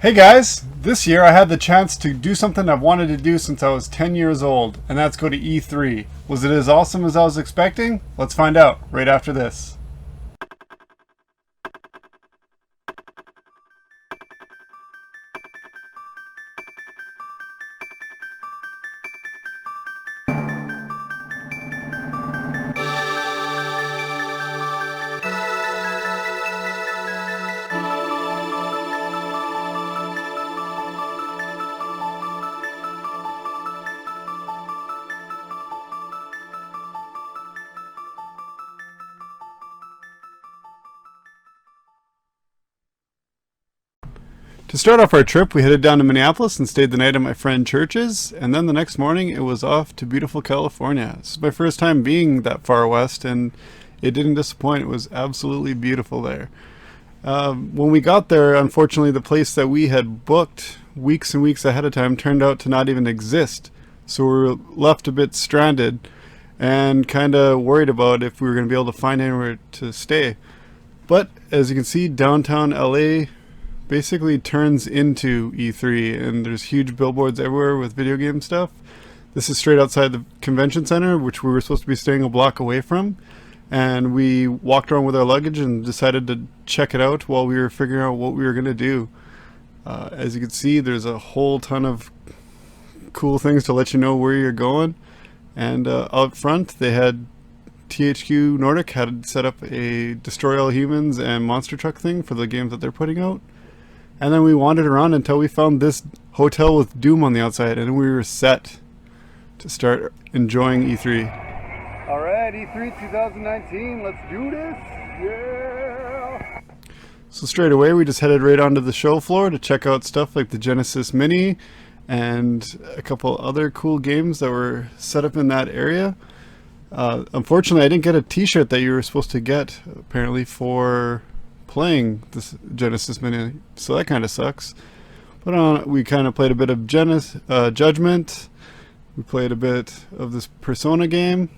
Hey guys, this year I had the chance to do something I've wanted to do since I was 10 years old, and that's go to E3. Was it as awesome as I was expecting? Let's find out right after this. To start off our trip, we headed down to Minneapolis and stayed the night at my friend Church's, and then the next morning it was off to beautiful California. This is my first time being that far west, and it didn't disappoint. It was absolutely beautiful there. When we got there, unfortunately, the place that we had booked weeks and weeks ahead of time turned out to not even exist, so we were left a bit stranded and kind of worried about if we were going to be able to find anywhere to stay. But as you can see, downtown LA basically turns into E3, and there's huge billboards everywhere with video game stuff. This is straight outside the convention center, which we were supposed to be staying a block away from, and we walked around with our luggage and decided to check it out while we were figuring out what we were going to do. As you can see, there's a whole ton of cool things to let you know where you're going, and out front they had THQ Nordic had set up a Destroy All Humans and Monster Truck thing for the games that they're putting out. And then we wandered around until we found this hotel with Doom on the outside, and we were set to start enjoying E3. Alright, E3 2019, let's do this! Yeah! So straight away we just headed right onto the show floor to check out stuff like the Genesis Mini and a couple other cool games that were set up in that area. Unfortunately, I didn't get a t-shirt that you were supposed to get, apparently, for playing this Genesis Mini, so that kind of sucks. But we kind of played a bit of Judgment. We played a bit of this Persona game,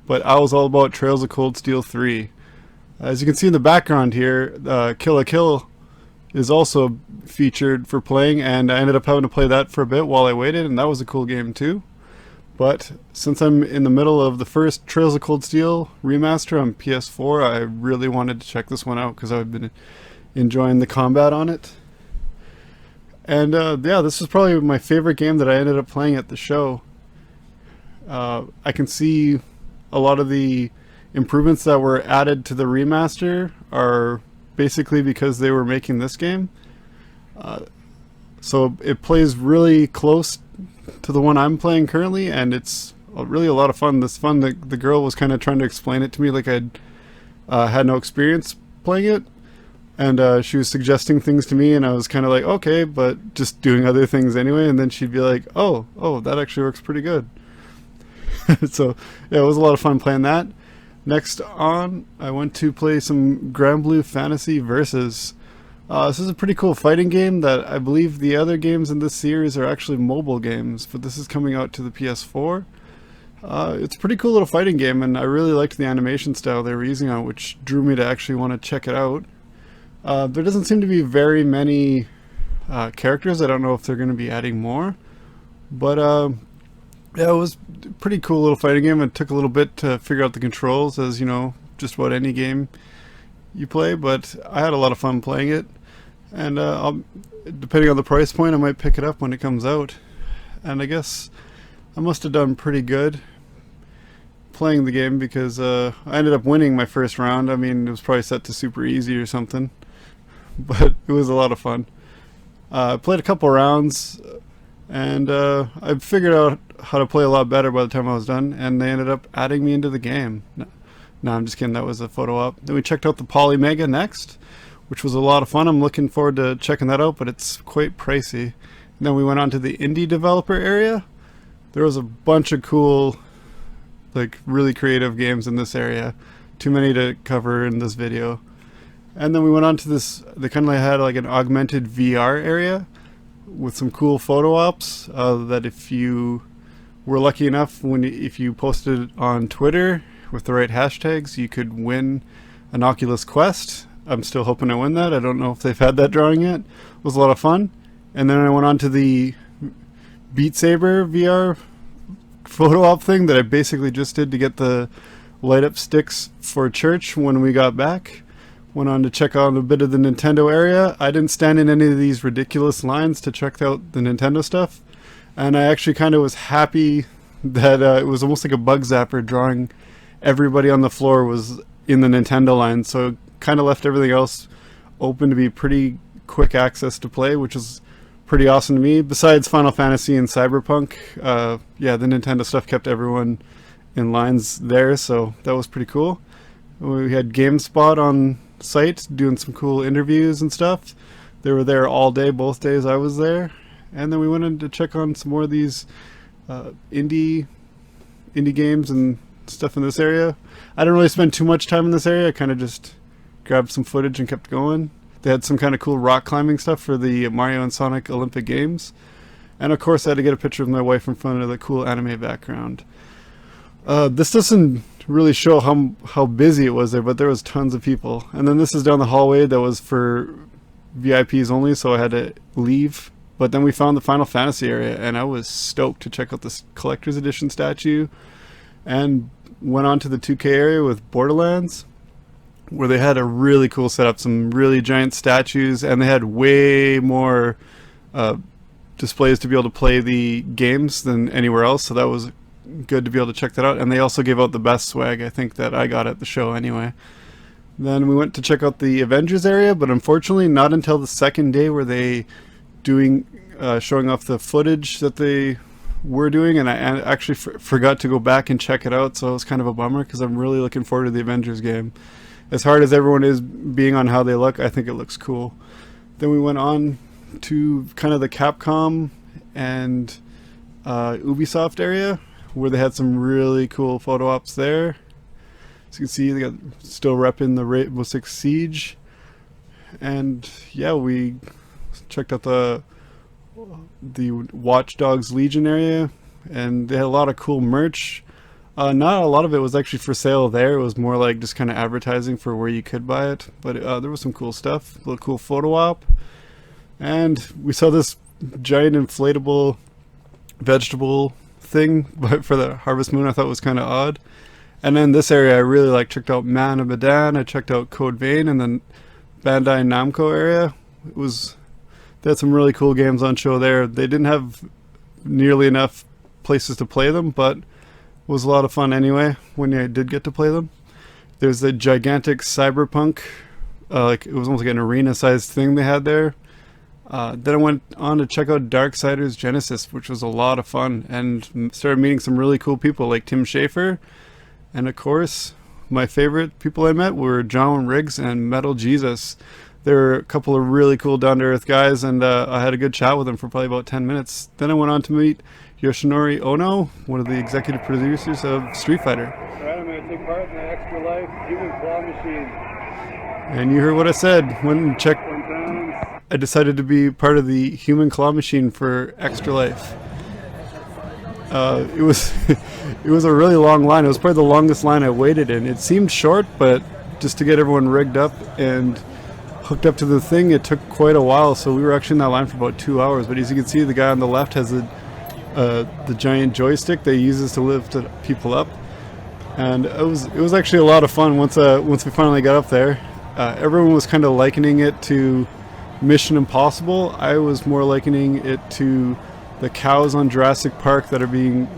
but I was all about Trails of Cold Steel 3. As you can see in the background here, Kill la Kill is also featured for playing, and I ended up having to play that for a bit while I waited, and that was a cool game too. But since I'm in the middle of the first Trails of Cold Steel remaster on PS4, I really wanted to check this one out because I've been enjoying the combat on it. And yeah, this is probably my favorite game that I ended up playing at the show. I can see a lot of the improvements that were added to the remaster are basically because they were making this game. So it plays really close to the one I'm playing currently, and it's really a lot of fun. The girl was kind of trying to explain it to me like I'd had no experience playing it, and she was suggesting things to me, and I was kind of like, okay, but just doing other things anyway, and then she'd be like, oh, that actually works pretty good. So yeah, it was a lot of fun playing that. Next on, I went to play some Grand Blue Fantasy Versus. This is a pretty cool fighting game that I believe the other games in this series are actually mobile games, but this is coming out to the PS4. It's a pretty cool little fighting game, and I really liked the animation style they were using on it, which drew me to actually want to check it out. There doesn't seem to be very many characters. I don't know if they're going to be adding more, but yeah, it was a pretty cool little fighting game. It took a little bit to figure out the controls, as you know, just about any game you play, but I had a lot of fun playing it, and depending on the price point, I might pick it up when it comes out. And I guess I must have done pretty good playing the game because I ended up winning my first round. I mean, it was probably set to super easy or something, but it was a lot of fun. I played a couple rounds, and I figured out how to play a lot better by the time I was done, and they ended up adding me into the game. No, I'm just kidding, that was a photo op. Then we checked out the Poly Mega next, which was a lot of fun. I'm looking forward to checking that out, but it's quite pricey. And then we went on to the indie developer area. There was a bunch of cool, like, really creative games in this area. Too many to cover in this video. And then we went on to this, they kind of had like an augmented VR area with some cool photo ops that if you were lucky enough, if you posted it on Twitter with the right hashtags, you could win an Oculus Quest. I'm still hoping to win that. I don't know if they've had that drawing yet. It was a lot of fun. And then I went on to the Beat Saber VR photo op thing that I basically just did to get the light up sticks for church when we got back. Went on to check out a bit of the Nintendo area. I didn't stand in any of these ridiculous lines to check out the Nintendo stuff. And I actually kind of was happy that it was almost like a bug zapper drawing everybody on the floor was in the Nintendo line. So it kind of left everything else open to be pretty quick access to play, which is pretty awesome to me. Besides Final Fantasy and Cyberpunk, yeah, the Nintendo stuff kept everyone in lines there, so that was pretty cool. We had GameSpot on site doing some cool interviews and stuff. They were there all day, both days I was there. And then we went in to check on some more of these indie games and stuff in this area. I didn't really spend too much time in this area. I kind of just grabbed some footage and kept going. They had some kind of cool rock climbing stuff for the Mario and Sonic Olympic Games. And of course I had to get a picture of my wife in front of the cool anime background. This doesn't really show how busy it was there, but there was tons of people. And then this is down the hallway that was for VIPs only, so I had to leave. But then we found the Final Fantasy area, and I was stoked to check out this collector's edition statue. And went on to the 2K area with Borderlands, where they had a really cool setup, some really giant statues, and they had way more displays to be able to play the games than anywhere else, so that was good to be able to check that out. And they also gave out the best swag, I think, that I got at the show anyway. Then we went to check out the Avengers area, but unfortunately not until the second day were they doing showing off the footage that they were doing, and I actually forgot to go back and check it out, so it was kind of a bummer because I'm really looking forward to the Avengers game. As hard as everyone is being on how they look, I think it looks cool. Then we went on to kind of the Capcom and Ubisoft area, where they had some really cool photo ops there. As you can see, they got still repping the Rainbow Six Siege. And yeah, we checked out the Watch Dogs Legion area, and they had a lot of cool merch. Not a lot of it was actually for sale there. It was more like just kind of advertising for where you could buy it. But there was some cool stuff, a little cool photo op. And we saw this giant inflatable vegetable thing for the Harvest Moon. I thought was kind of odd. And then this area I really like. Checked out Man of Medan. I checked out Code Vein, and then Bandai Namco area. They had some really cool games on show there. They didn't have nearly enough places to play them, but it was a lot of fun anyway when I did get to play them. There's a gigantic Cyberpunk, like it was almost like an arena-sized thing they had there. Then I went on to check out Darksiders Genesis, which was a lot of fun, and started meeting some really cool people like Tim Schafer. And of course, my favorite people I met were John Riggs and Metal Jesus. They were a couple of really cool down-to-earth guys, and I had a good chat with them for probably about 10 minutes. Then I went on to meet Yoshinori Ono, one of the executive producers of Street Fighter. Alright, I'm going to take part in the Extra Life Human Claw Machine. And you heard what I said. Went and checked. I decided to be part of the Human Claw Machine for Extra Life. It was it was a really long line. It was probably the longest line I waited in. It seemed short, but just to get everyone rigged up and hooked up to the thing, it took quite a while. So we were actually in that line for about 2 hours. But as you can see, the guy on the left has the giant joystick that he uses to lift people up, and it was actually a lot of fun once we finally got up there. Everyone was kind of likening it to Mission Impossible. I was more likening it to the cows on Jurassic Park that are being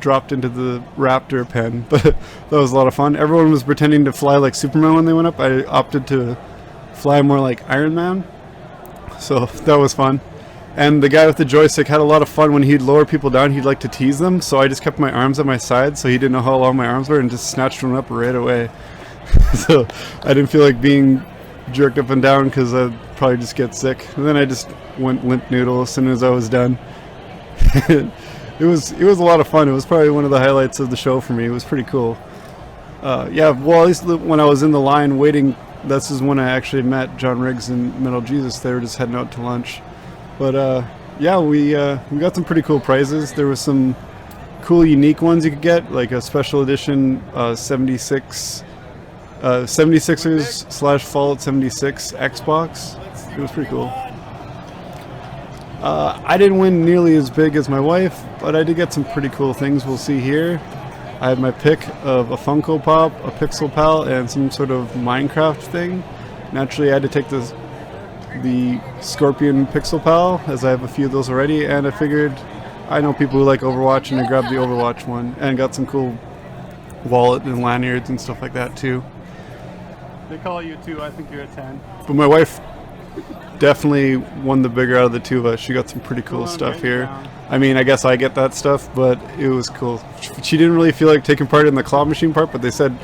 dropped into the raptor pen. But that was a lot of fun. Everyone was pretending to fly like Superman when they went up. I opted to fly more like Iron Man, so that was fun. And the guy with the joystick had a lot of fun. When he'd lower people down, he'd like to tease them, so I just kept my arms at my side so he didn't know how long my arms were, and just snatched them up right away. So I didn't feel like being jerked up and down because I'd probably just get sick. And then I just went limp noodle as soon as I was done. It was a lot of fun. It was probably one of the highlights of the show for me. It was pretty cool. Yeah, well, at least when I was in the line waiting, this is when I actually met John Riggs and Metal Jesus. They were just heading out to lunch. But yeah, we got some pretty cool prizes. There was some cool unique ones you could get, like a special edition 76 76ers slash Fallout 76 Xbox. It was pretty cool. I didn't win nearly as big as my wife, but I did get some pretty cool things we'll see here. I had my pick of a Funko Pop, a Pixel Pal, and some sort of Minecraft thing. Naturally, I had to take the Scorpion Pixel Pal, as I have a few of those already, and I figured I know people who like Overwatch, and I grabbed the Overwatch one, and got some cool wallet and lanyards and stuff like that too. They call you 2, I think you're a 10. But my wife definitely won the bigger out of the two of us. She got some pretty cool stuff here. I mean, I guess I get that stuff, but it was cool. She didn't really feel like taking part in the claw machine part, but they said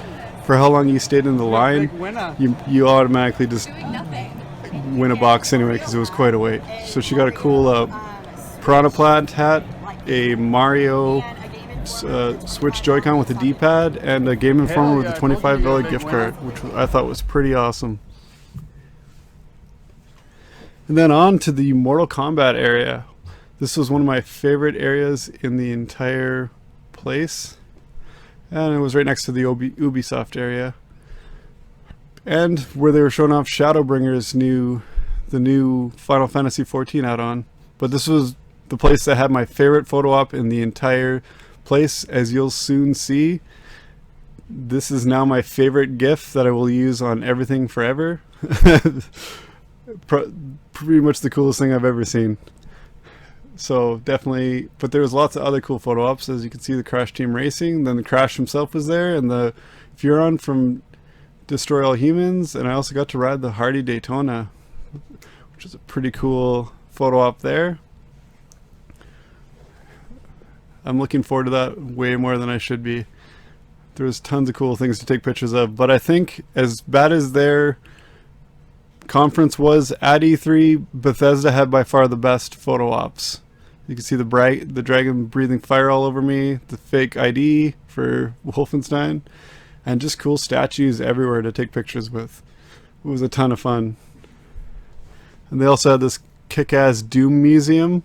for how long you stayed in the line, you automatically just win a box anyway, because it was quite a wait. So she got a cool Piranha Plant hat, a Mario Switch Joy-Con with a D-pad, and a Game Informer with a $25 gift card, which I thought was pretty awesome. And then on to the Mortal Kombat area. This was one of my favorite areas in the entire place. And it was right next to the Ubisoft area. And where they were showing off Shadowbringers the new Final Fantasy XIV add-on. But this was the place that had my favorite photo op in the entire place, as you'll soon see. This is now my favorite GIF that I will use on everything forever. Pretty much the coolest thing I've ever seen. So definitely, but there was lots of other cool photo ops. As you can see, the Crash Team Racing, then the Crash himself was there, and the Furon from Destroy All Humans, and I also got to ride the Hardy Daytona, which is a pretty cool photo op there. I'm looking forward to that way more than I should be. There's tons of cool things to take pictures of, but I think as bad as their conference was at E3, Bethesda had by far the best photo ops. You can see the dragon breathing fire all over me, the fake ID for Wolfenstein, and just cool statues everywhere to take pictures with. It was a ton of fun. And they also had this kick-ass Doom museum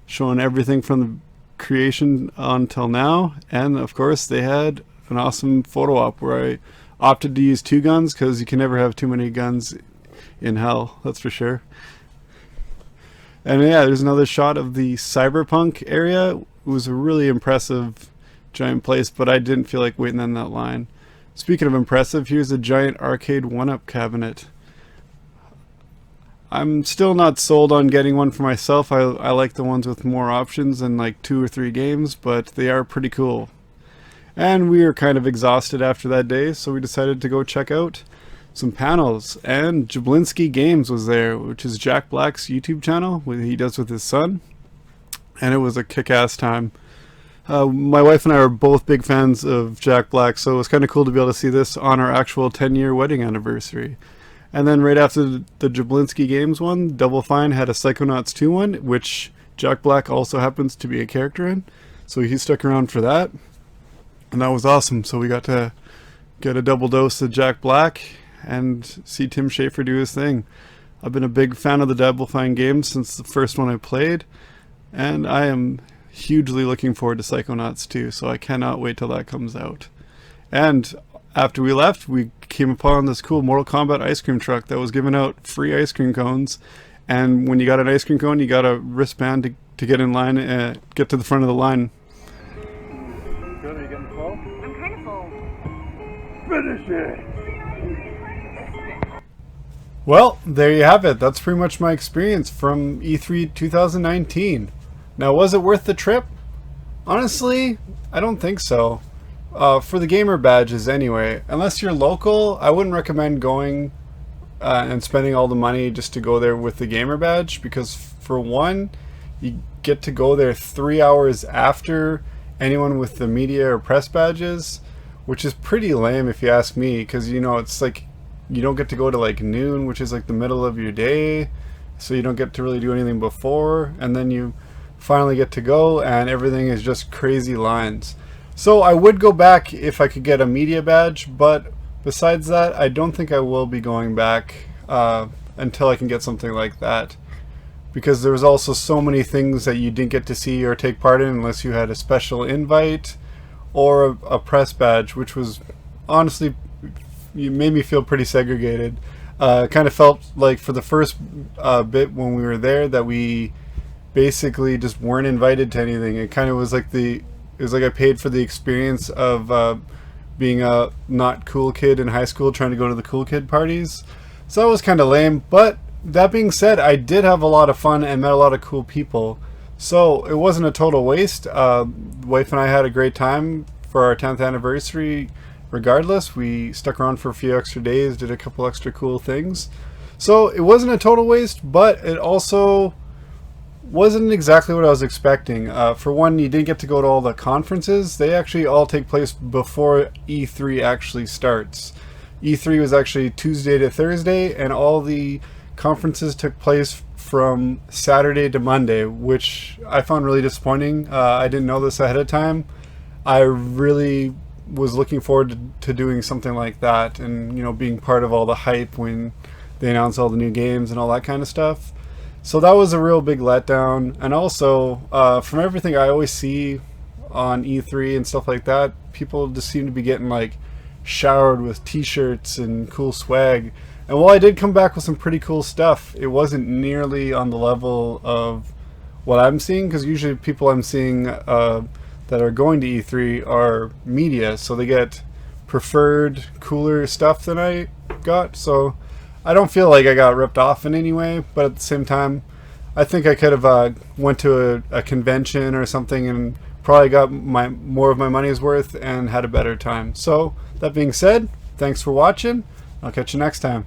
showing everything from the creation until now, and of course they had an awesome photo op where I opted to use 2 guns, because you can never have too many guns in hell, that's for sure. And yeah, there's another shot of the Cyberpunk area. It was a really impressive giant place, but I didn't feel like waiting in that line. Speaking of impressive, here's a giant arcade 1-up cabinet. I'm still not sold on getting one for myself. I like the ones with more options and like 2 or 3 games, but they are pretty cool. And we were kind of exhausted after that day, so we decided to go check out some panels, and Jablinski Games was there, which is Jack Black's YouTube channel, what he does with his son, and it was a kick-ass time. My wife and I are both big fans of Jack Black, so it was kind of cool to be able to see this on our actual 10-year wedding anniversary. And then right after the Jablinski Games one, Double Fine had a Psychonauts 2 one, which Jack Black also happens to be a character in, so he stuck around for that, and that was awesome. So we got to get a double dose of Jack Black and see Tim Schafer do his thing. I've been a big fan of the Double Fine games since the first one I played, and I am hugely looking forward to Psychonauts 2, so I cannot wait till that comes out. And after we left, we came upon this cool Mortal Kombat ice cream truck that was giving out free ice cream cones, and when you got an ice cream cone, you got a wristband to get in line and get to the front of the line. Good, are you getting full? I'm kind of full. Finish it! Well, there you have it. That's pretty much my experience from E3 2019. Now, was it worth the trip? Honestly, I don't think so. For the gamer badges anyway. Unless you're local, I wouldn't recommend going and spending all the money just to go there with the gamer badge, because for one, you get to go there 3 hours after anyone with the media or press badges, which is pretty lame if you ask me, because you know, it's like you don't get to go to like noon, which is like the middle of your day, so you don't get to really do anything before, and then you finally get to go and everything is just crazy lines. So I would go back if I could get a media badge, but besides that, I don't think I will be going back until I can get something like that, because there was also so many things that you didn't get to see or take part in unless you had a special invite or a press badge, which was honestly you made me feel pretty segregated. Kind of felt like for the first bit when we were there that we basically just weren't invited to anything. It kind of was like it was like I paid for the experience of being a not cool kid in high school trying to go to the cool kid parties. So that was kind of lame. But that being said, I did have a lot of fun and met a lot of cool people. So it wasn't a total waste. Wife and I had a great time for our 10th anniversary. Regardless, we stuck around for a few extra days, did a couple extra cool things. So it wasn't a total waste, but it also wasn't exactly what I was expecting. For one, you didn't get to go to all the conferences. They actually all take place before E3 actually starts. E3 was actually Tuesday to Thursday, and all the conferences took place from Saturday to Monday, which I found really disappointing. I didn't know this ahead of time. I really was looking forward to doing something like that, and being part of all the hype when they announced all the new games and all that kind of stuff. So that was a real big letdown. And also, from everything I always see on E3 and stuff like that, people just seem to be getting like showered with t-shirts and cool swag. And while I did come back with some pretty cool stuff, it wasn't nearly on the level of what I'm seeing, because usually people I'm seeing that are going to E3 are media, so they get preferred, cooler stuff than I got. So I don't feel like I got ripped off in any way, but at the same time, I think I could have went to a convention or something and probably got more of my money's worth and had a better time. So that being said, thanks for watching. I'll catch you next time.